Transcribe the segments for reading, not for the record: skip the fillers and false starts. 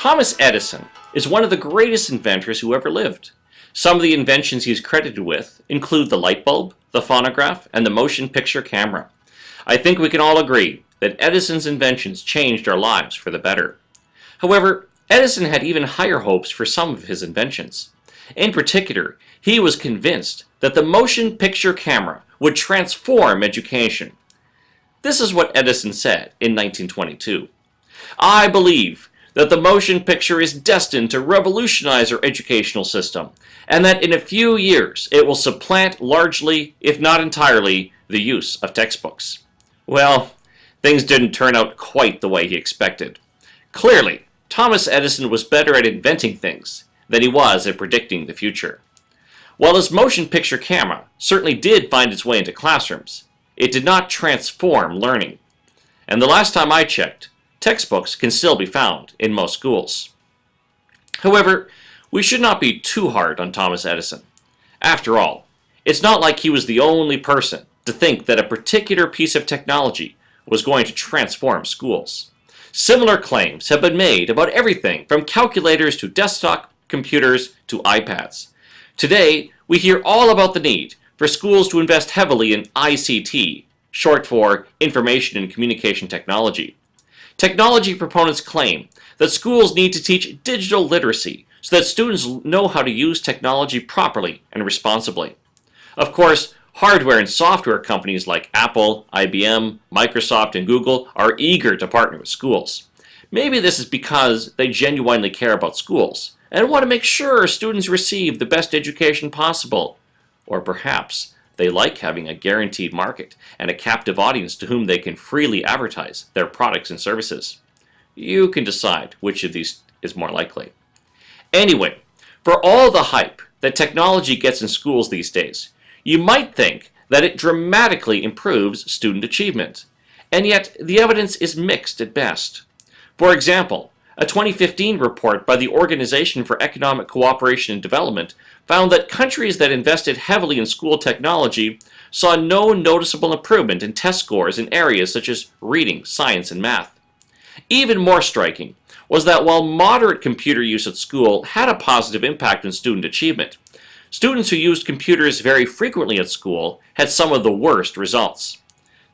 Thomas Edison is one of the greatest inventors who ever lived. Some of the inventions he's credited with include the light bulb, the phonograph, and the motion picture camera. I think we can all agree that Edison's inventions changed our lives for the better. However, Edison had even higher hopes for some of his inventions. In particular, he was convinced that the motion picture camera would transform education. This is what Edison said in 1922. "I believe that the motion picture is destined to revolutionize our educational system, and that in a few years it will supplant largely, if not entirely, the use of textbooks." Well, things didn't turn out quite the way he expected. Clearly, Thomas Edison was better at inventing things than he was at predicting the future. While his motion picture camera certainly did find its way into classrooms, it did not transform learning. And the last time I checked, textbooks can still be found in most schools. However, we should not be too hard on Thomas Edison. After all, it's not like he was the only person to think that a particular piece of technology was going to transform schools. Similar claims have been made about everything from calculators to desktop computers to iPads. Today, we hear all about the need for schools to invest heavily in ICT, short for Information and Communication Technology. Technology proponents claim that schools need to teach digital literacy so that students know how to use technology properly and responsibly. Of course, hardware and software companies like Apple, IBM, Microsoft, and Google are eager to partner with schools. Maybe this is because they genuinely care about schools and want to make sure students receive the best education possible. Or perhaps they like having a guaranteed market and a captive audience to whom they can freely advertise their products and services. You can decide which of these is more likely. Anyway, for all the hype that technology gets in schools these days, you might think that it dramatically improves student achievement. And yet, the evidence is mixed at best. For example, a 2015 report by the Organization for Economic Cooperation and Development found that countries that invested heavily in school technology saw no noticeable improvement in test scores in areas such as reading, science, and math. Even more striking was that while moderate computer use at school had a positive impact on student achievement, students who used computers very frequently at school had some of the worst results.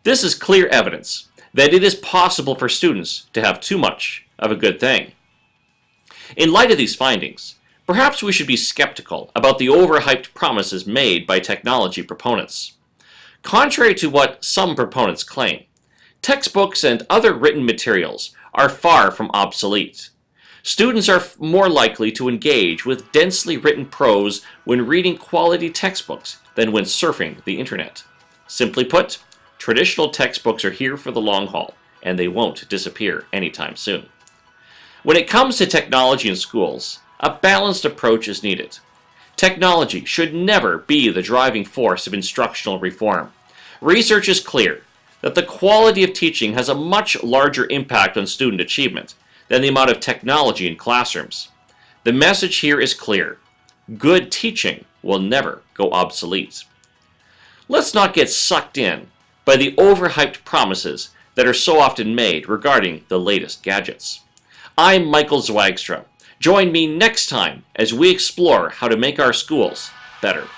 This is clear evidence that it is possible for students to have too much of a good thing. In light of these findings, perhaps we should be skeptical about the overhyped promises made by technology proponents. Contrary to what some proponents claim, textbooks and other written materials are far from obsolete. Students are more likely to engage with densely written prose when reading quality textbooks than when surfing the internet. Simply put, traditional textbooks are here for the long haul, and they won't disappear anytime soon. When it comes to technology in schools, a balanced approach is needed. Technology should never be the driving force of instructional reform. Research is clear that the quality of teaching has a much larger impact on student achievement than the amount of technology in classrooms. The message here is clear. Good teaching will never go obsolete. Let's not get sucked in by the overhyped promises that are so often made regarding the latest gadgets. I'm Michael Zwagstra. Join me next time as we explore how to make our schools better.